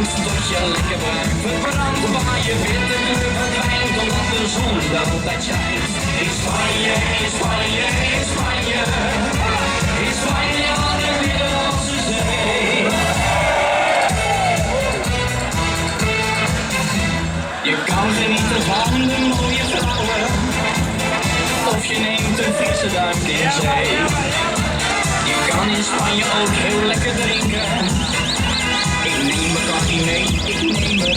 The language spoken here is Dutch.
Tot je lekker bruin verbrandt, waar je witte kleur verdwijnt, omdat de zon wel altijd schijnt. In Spanje, in Spanje, in Spanje, in Spanje aan de Middellandse Zee. Je kan genieten van de mooie vrouwen, of je neemt een frisse duik in zee. Je kan in Spanje ook heel lekker drinken. Ik neem Bacardi mee, ik neem er